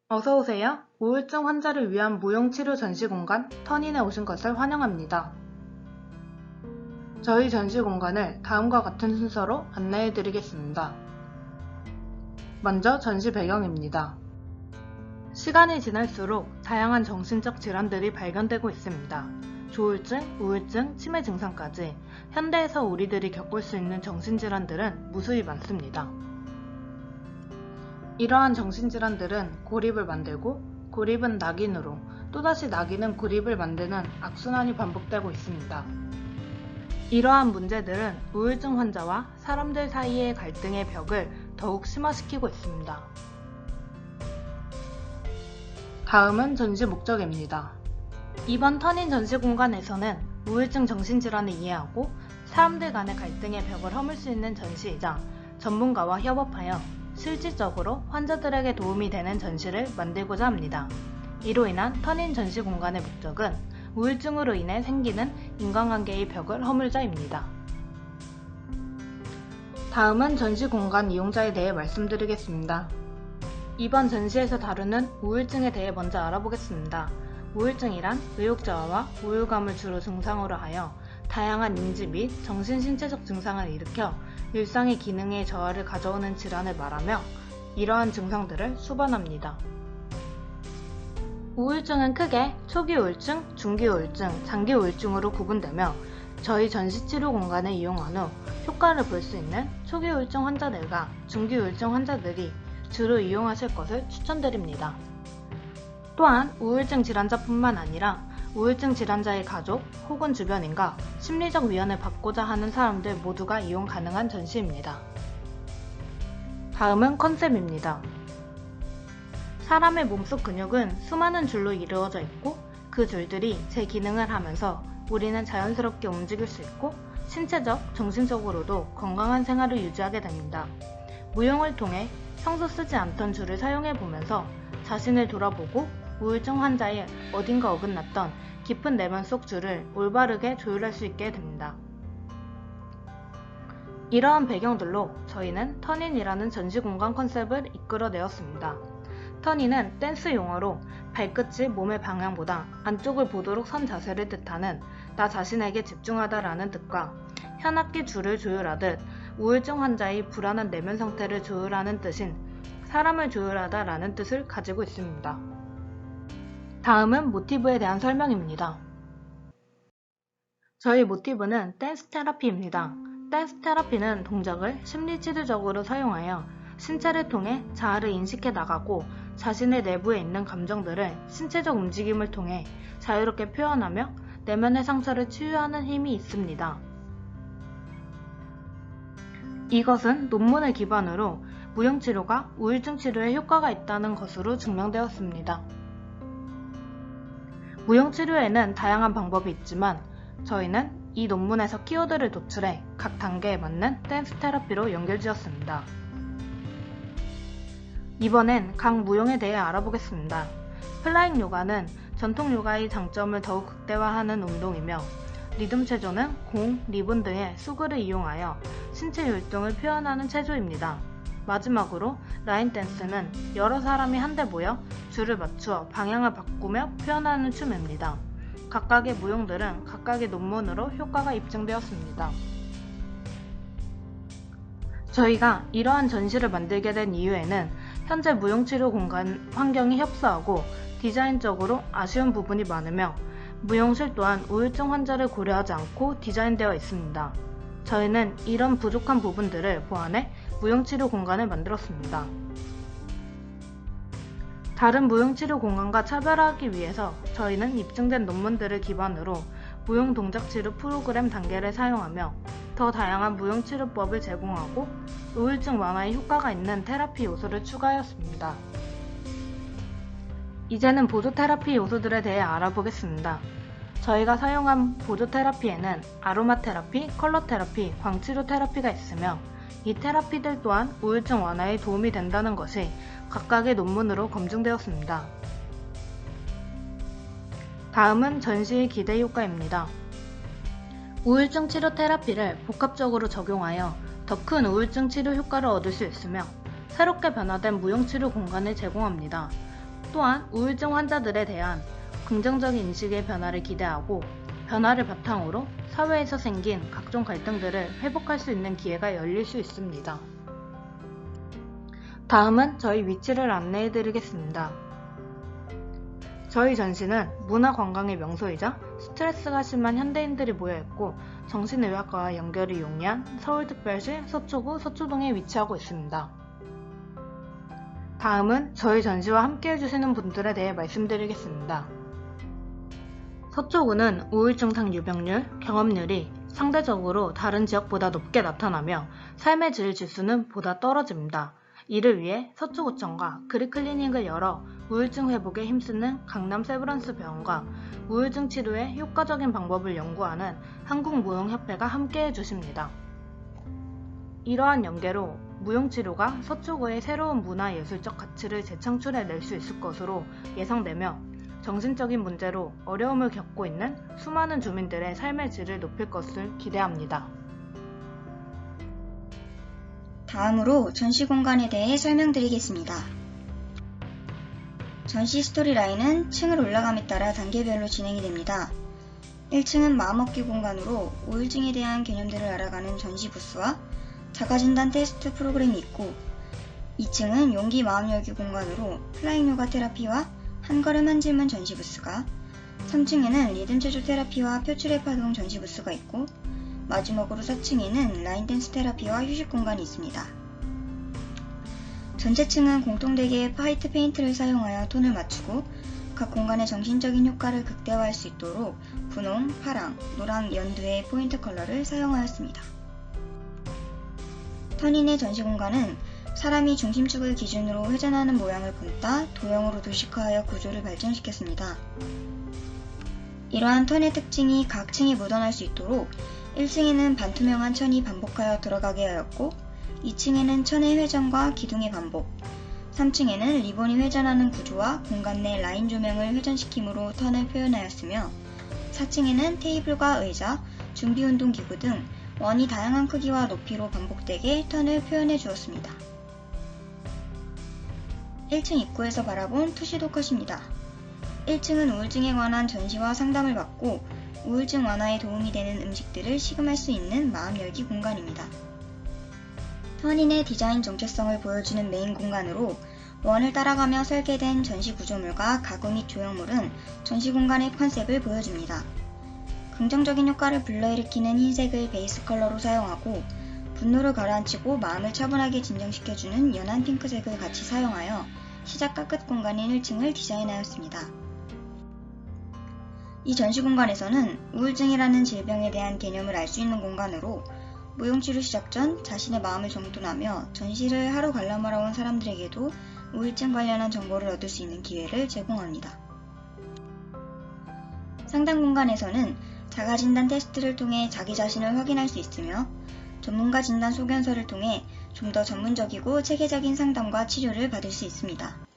어서 오세요. 우울증 환자를 위한 무용치료 전시공간 터닝에 오신 것을 환영합니다. 저희 전시공간을 다음과 같은 순서로 안내해 드리겠습니다. 먼저 전시 배경입니다. 시간이 지날수록 다양한 정신적 질환들이 발견되고 있습니다. 조울증, 우울증, 치매 증상까지 현대에서 우리들이 겪을 수 있는 정신질환들은 무수히 많습니다. 이러한 정신질환들은 고립을 만들고 고립은 낙인으로 또다시 낙인은 고립을 만드는 악순환이 반복되고 있습니다. 이러한 문제들은 우울증 환자와 사람들 사이의 갈등의 벽을 더욱 심화시키고 있습니다. 다음은 전시 목적입니다. 이번 터닝 전시 공간에서는 우울증 정신질환을 이해하고 사람들 간의 갈등의 벽을 허물 수 있는 전시이자 전문가와 협업하여 실질적으로 환자들에게 도움이 되는 전시를 만들고자 합니다. 이로 인한 터닝 전시 공간의 목적은 우울증으로 인해 생기는 인간관계의 벽을 허물자입니다. 다음은 전시 공간 이용자에 대해 말씀드리겠습니다. 이번 전시에서 다루는 우울증에 대해 먼저 알아보겠습니다. 우울증이란 의욕저하와 우울감을 주로 증상으로 하여 다양한 인지 및 정신신체적 증상을 일으켜 일상의 기능의 저하를 가져오는 질환을 말하며 이러한 증상들을 수반합니다. 우울증은 크게 초기 우울증, 중기 우울증, 장기 우울증으로 구분되며 저희 전시치료 공간을 이용한 후 효과를 볼 수 있는 초기 우울증 환자들과 중기 우울증 환자들이 주로 이용하실 것을 추천드립니다. 또한 우울증 질환자뿐만 아니라 우울증 질환자의 가족 혹은 주변인과 심리적 위안을 받고자 하는 사람들 모두가 이용 가능한 전시입니다. 다음은 컨셉입니다. 사람의 몸속 근육은 수많은 줄로 이루어져 있고 그 줄들이 제 기능을 하면서 우리는 자연스럽게 움직일 수 있고 신체적, 정신적으로도 건강한 생활을 유지하게 됩니다. 무용을 통해 평소 쓰지 않던 줄을 사용해 보면서 자신을 돌아보고 우울증 환자의 어딘가 어긋났던 깊은 내면 속 줄을 올바르게 조율할 수 있게 됩니다. 이러한 배경들로 저희는 터닝이라는 전시공간 컨셉을 이끌어내었습니다. 터닝은 댄스 용어로 발끝이 몸의 방향보다 안쪽을 보도록 선 자세를 뜻하는 나 자신에게 집중하다라는 뜻과 현악기 줄을 조율하듯 우울증 환자의 불안한 내면 상태를 조율하는 뜻인 사람을 조율하다라는 뜻을 가지고 있습니다. 다음은 모티브에 대한 설명입니다. 저희 모티브는 댄스 테라피입니다. 댄스 테라피는 동작을 심리치료적으로 사용하여 신체를 통해 자아를 인식해 나가고 자신의 내부에 있는 감정들을 신체적 움직임을 통해 자유롭게 표현하며 내면의 상처를 치유하는 힘이 있습니다. 이것은 논문을 기반으로 무용치료가 우울증 치료에 효과가 있다는 것으로 증명되었습니다. 무용치료에는 다양한 방법이 있지만 저희는 이 논문에서 키워드를 도출해 각 단계에 맞는 댄스 테라피로 연결지었습니다. 이번엔 각 무용에 대해 알아보겠습니다. 플라잉 요가는 전통 요가의 장점을 더욱 극대화하는 운동이며 리듬 체조는 공, 리본 등의 수글을 이용하여 신체 율동을 표현하는 체조입니다. 마지막으로 라인 댄스는 여러 사람이 한데 모여 줄을 맞추어 방향을 바꾸며 표현하는 춤입니다. 각각의 무용들은 각각의 논문으로 효과가 입증되었습니다. 저희가 이러한 전시를 만들게 된 이유에는 현재 무용치료 공간 환경이 협소하고 디자인적으로 아쉬운 부분이 많으며 무용실 또한 우울증 환자를 고려하지 않고 디자인되어 있습니다. 저희는 이런 부족한 부분들을 보완해 무용치료 공간을 만들었습니다. 다른 무용치료 공간과 차별화하기 위해서 저희는 입증된 논문들을 기반으로 무용 동작치료 프로그램 단계를 사용하며 더 다양한 무용치료법을 제공하고 우울증 완화에 효과가 있는 테라피 요소를 추가하였습니다. 이제는 보조 테라피 요소들에 대해 알아보겠습니다. 저희가 사용한 보조 테라피에는 아로마 테라피, 컬러 테라피, 광치료 테라피가 있으며 이 테라피들 또한 우울증 완화에 도움이 된다는 것이 각각의 논문으로 검증되었습니다. 다음은 전시의 기대 효과입니다. 우울증 치료 테라피를 복합적으로 적용하여 더 큰 우울증 치료 효과를 얻을 수 있으며 새롭게 변화된 무용치료 공간을 제공합니다. 또한 우울증 환자들에 대한 긍정적인 인식의 변화를 기대하고 변화를 바탕으로 사회에서 생긴 각종 갈등들을 회복할 수 있는 기회가 열릴 수 있습니다. 다음은 저희 위치를 안내해 드리겠습니다. 저희 전시는 문화관광의 명소이자 스트레스가 심한 현대인들이 모여있고 정신의학과와 연결이 용이한 서울특별시 서초구 서초동에 위치하고 있습니다. 다음은 저희 전시와 함께 해주시는 분들에 대해 말씀드리겠습니다. 서초구는 우울증상 유병률, 경험률이 상대적으로 다른 지역보다 높게 나타나며 삶의 질 지수는 보다 떨어집니다. 이를 위해 서초구청과 그리클리닉을 열어 우울증 회복에 힘쓰는 강남 세브란스 병원과 우울증 치료의 효과적인 방법을 연구하는 한국무용협회가 함께 해주십니다. 이러한 연계로 무용치료가 서초구의 새로운 문화예술적 가치를 재창출해낼 수 있을 것으로 예상되며 정신적인 문제로 어려움을 겪고 있는 수많은 주민들의 삶의 질을 높일 것을 기대합니다. 다음으로 전시 공간에 대해 설명드리겠습니다. 전시 스토리라인은 층을 올라감에 따라 단계별로 진행이 됩니다. 1층은 마음먹기 공간으로 우울증에 대한 개념들을 알아가는 전시 부스와 자가진단 테스트 프로그램이 있고 2층은 용기 마음 열기 공간으로 플라잉 요가 테라피와 한 걸음 한 질문 전시 부스가 3층에는 리듬 체조 테라피와 표출의 파동 전시 부스가 있고 마지막으로 4층에는 라인 댄스 테라피와 휴식 공간이 있습니다. 전체 층은 공통되게 화이트 페인트를 사용하여 톤을 맞추고 각 공간의 정신적인 효과를 극대화할 수 있도록 분홍, 파랑, 노랑, 연두의 포인트 컬러를 사용하였습니다. 터닌의 전시 공간은 사람이 중심축을 기준으로 회전하는 모양을 본따 도형으로 도식화하여 구조를 발전시켰습니다. 이러한 턴의 특징이 각 층에 묻어날 수 있도록 1층에는 반투명한 천이 반복하여 들어가게 하였고 2층에는 천의 회전과 기둥의 반복, 3층에는 리본이 회전하는 구조와 공간 내 라인 조명을 회전시킴으로 턴을 표현하였으며 4층에는 테이블과 의자, 준비운동기구 등 원이 다양한 크기와 높이로 반복되게 턴을 표현해 주었습니다. 1층 입구에서 바라본 투시도 컷입니다. 1층은 우울증에 관한 전시와 상담을 받고 우울증 완화에 도움이 되는 음식들을 시음할 수 있는 마음 열기 공간입니다. 터닌의 디자인 정체성을 보여주는 메인 공간으로 원을 따라가며 설계된 전시 구조물과 가구 및 조형물은 전시 공간의 컨셉을 보여줍니다. 긍정적인 효과를 불러일으키는 흰색을 베이스 컬러로 사용하고 분노를 가라앉히고 마음을 차분하게 진정시켜주는 연한 핑크색을 같이 사용하여 시작과 끝 공간인 1층을 디자인하였습니다. 이 전시 공간에서는 우울증이라는 질병에 대한 개념을 알 수 있는 공간으로 무용치료 시작 전 자신의 마음을 정돈하며 전시를 하러 관람하러 온 사람들에게도 우울증 관련한 정보를 얻을 수 있는 기회를 제공합니다. 상담 공간에서는 자가진단 테스트를 통해 자기 자신을 확인할 수 있으며 전문가 진단 소견서를 통해 좀 더 전문적이고 체계적인 상담과 치료를 받을 수 있습니다.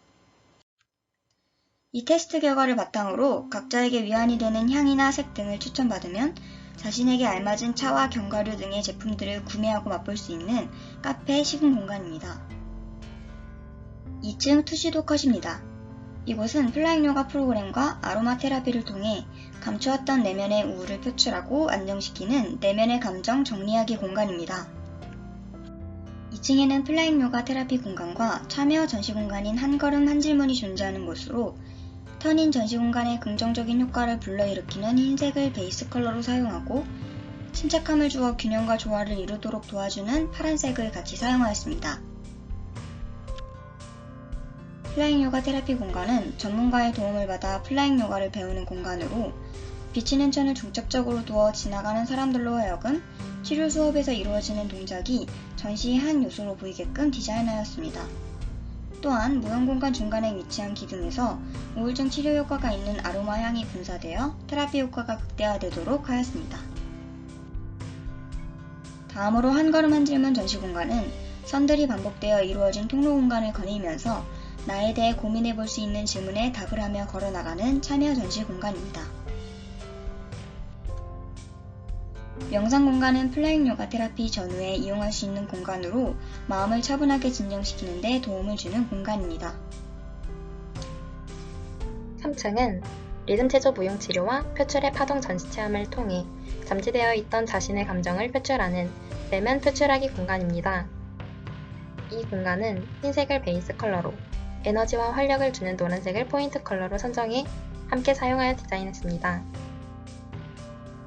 이 테스트 결과를 바탕으로 각자에게 위안이 되는 향이나 색 등을 추천받으면 자신에게 알맞은 차와 견과류 등의 제품들을 구매하고 맛볼 수 있는 카페 식은 공간입니다. 2층 투시도 컷입니다. 이곳은 플라잉 요가 프로그램과 아로마 테라피를 통해 감추었던 내면의 우울을 표출하고 안정시키는 내면의 감정 정리하기 공간입니다. 2층에는 플라잉 요가 테라피 공간과 참여 전시 공간인 한 걸음 한 질문이 존재하는 곳으로 터닌 전시 공간의 긍정적인 효과를 불러일으키는 흰색을 베이스 컬러로 사용하고 침착함을 주어 균형과 조화를 이루도록 도와주는 파란색을 같이 사용하였습니다. 플라잉 요가 테라피 공간은 전문가의 도움을 받아 플라잉 요가를 배우는 공간으로 비치는 천을 중첩적으로 두어 지나가는 사람들로 하여금 치료 수업에서 이루어지는 동작이 전시의 한 요소로 보이게끔 디자인하였습니다. 또한 무용공간 중간에 위치한 기둥에서 우울증 치료 효과가 있는 아로마 향이 분사되어 테라피 효과가 극대화되도록 하였습니다. 다음으로 한 걸음 한 질문 전시 공간은 선들이 반복되어 이루어진 통로 공간을 거니면서 나에 대해 고민해 볼 수 있는 질문에 답을 하며 걸어나가는 참여 전시 공간입니다. 명상 공간은 플라잉 요가 테라피 전후에 이용할 수 있는 공간으로 마음을 차분하게 진정시키는 데 도움을 주는 공간입니다. 3층은 리듬 체조 무용 치료와 표출의 파동 전시 체험을 통해 잠재되어 있던 자신의 감정을 표출하는 내면 표출하기 공간입니다. 이 공간은 흰색을 베이스 컬러로 에너지와 활력을 주는 노란색을 포인트 컬러로 선정해 함께 사용하여 디자인했습니다.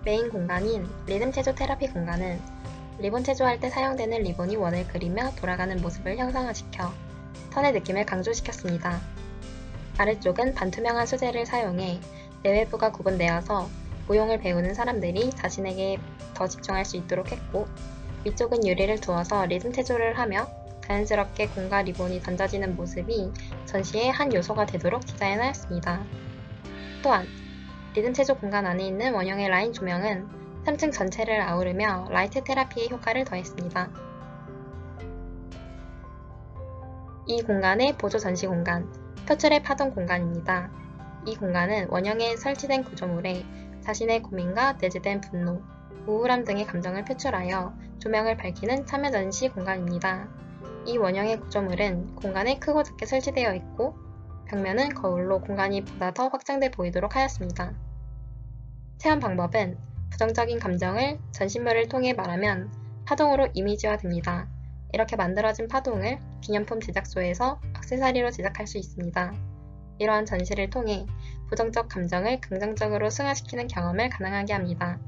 메인 공간인 리듬 체조 테라피 공간은 리본 체조할 때 사용되는 리본이 원을 그리며 돌아가는 모습을 형상화시켜 턴의 느낌을 강조시켰습니다. 아래쪽은 반투명한 소재를 사용해 내외부가 구분되어서 무용을 배우는 사람들이 자신에게 더 집중할 수 있도록 했고, 위쪽은 유리를 두어서 리듬 체조를 하며 자연스럽게 공과 리본이 던져지는 모습이 전시의 한 요소가 되도록 디자인하였습니다. 또한 리듬 체조 공간 안에 있는 원형의 라인 조명은 3층 전체를 아우르며 라이트 테라피의 효과를 더했습니다. 이 공간의 보조 전시 공간, 표출의 파동 공간입니다. 이 공간은 원형에 설치된 구조물에 자신의 고민과 내재된 분노, 우울함 등의 감정을 표출하여 조명을 밝히는 참여 전시 공간입니다. 이 원형의 구조물은 공간에 크고 작게 설치되어 있고 벽면은 거울로 공간이 보다 더 확장돼 보이도록 하였습니다. 체험 방법은 부정적인 감정을 전신물을 통해 말하면 파동으로 이미지화됩니다. 이렇게 만들어진 파동을 기념품 제작소에서 액세서리로 제작할 수 있습니다. 이러한 전시를 통해 부정적 감정을 긍정적으로 승화시키는 경험을 가능하게 합니다.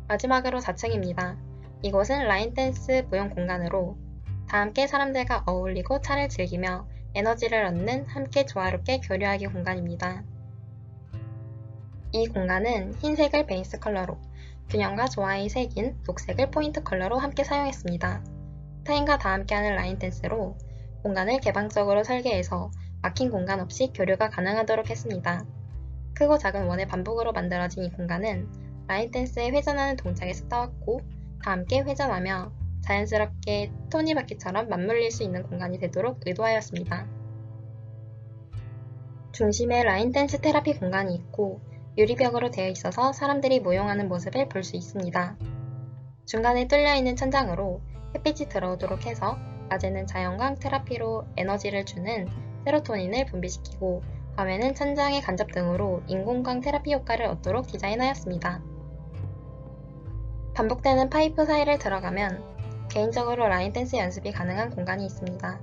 마지막으로 4층입니다. 이곳은 라인 댄스 무용 공간으로 다 함께 사람들과 어울리고 차를 즐기며 에너지를 얻는 함께 조화롭게 교류하기 공간입니다. 이 공간은 흰색을 베이스 컬러로 균형과 조화의 색인 녹색을 포인트 컬러로 함께 사용했습니다. 타인과 다 함께하는 라인 댄스로 공간을 개방적으로 설계해서 막힌 공간 없이 교류가 가능하도록 했습니다. 크고 작은 원의 반복으로 만들어진 이 공간은 라인 댄스의 회전하는 동작에서 따왔고 다 함께 회전하며 자연스럽게 톱니바퀴처럼 맞물릴 수 있는 공간이 되도록 의도하였습니다. 중심에 라인 댄스 테라피 공간이 있고 유리벽으로 되어 있어서 사람들이 모용하는 모습을 볼 수 있습니다. 중간에 뚫려있는 천장으로 햇빛이 들어오도록 해서 낮에는 자연광 테라피로 에너지를 주는 세로토닌을 분비시키고 밤에는 천장의 간접 등으로 인공광 테라피 효과를 얻도록 디자인하였습니다. 반복되는 파이프 사이를 들어가면 개인적으로 라인 댄스 연습이 가능한 공간이 있습니다.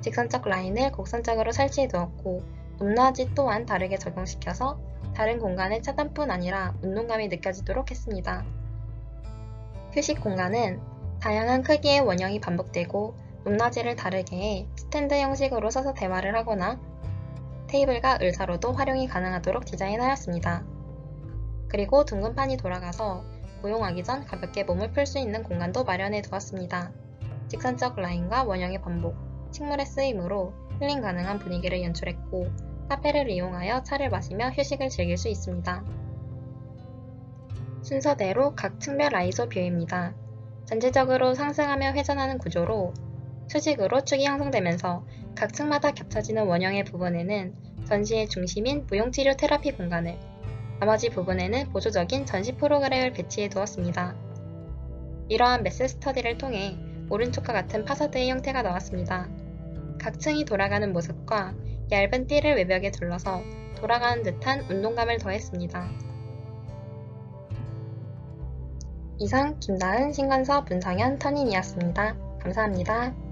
직선적 라인을 곡선적으로 설치해 두었고 높낮이 또한 다르게 적용시켜서 다른 공간의 차단뿐 아니라 운동감이 느껴지도록 했습니다. 휴식 공간은 다양한 크기의 원형이 반복되고 높낮이를 다르게 해 스탠드 형식으로 서서 대화를 하거나 테이블과 의자로도 활용이 가능하도록 디자인하였습니다. 그리고 둥근판이 돌아가서 무용하기 전 가볍게 몸을 풀 수 있는 공간도 마련해 두었습니다. 직선적 라인과 원형의 반복, 식물의 쓰임으로 힐링 가능한 분위기를 연출했고 카페를 이용하여 차를 마시며 휴식을 즐길 수 있습니다. 순서대로 각 층별 아이소 뷰입니다. 전체적으로 상승하며 회전하는 구조로 수직으로 축이 형성되면서 각 층마다 겹쳐지는 원형의 부분에는 전시의 중심인 무용치료 테라피 공간을, 나머지 부분에는 보조적인 전시 프로그램을 배치해 두었습니다. 이러한 매스 스터디를 통해 오른쪽과 같은 파사드의 형태가 나왔습니다. 각 층이 돌아가는 모습과 얇은 띠를 외벽에 둘러서 돌아가는 듯한 운동감을 더했습니다. 이상 김다은, 신관서, 문상현, 터닝이었습니다. 감사합니다.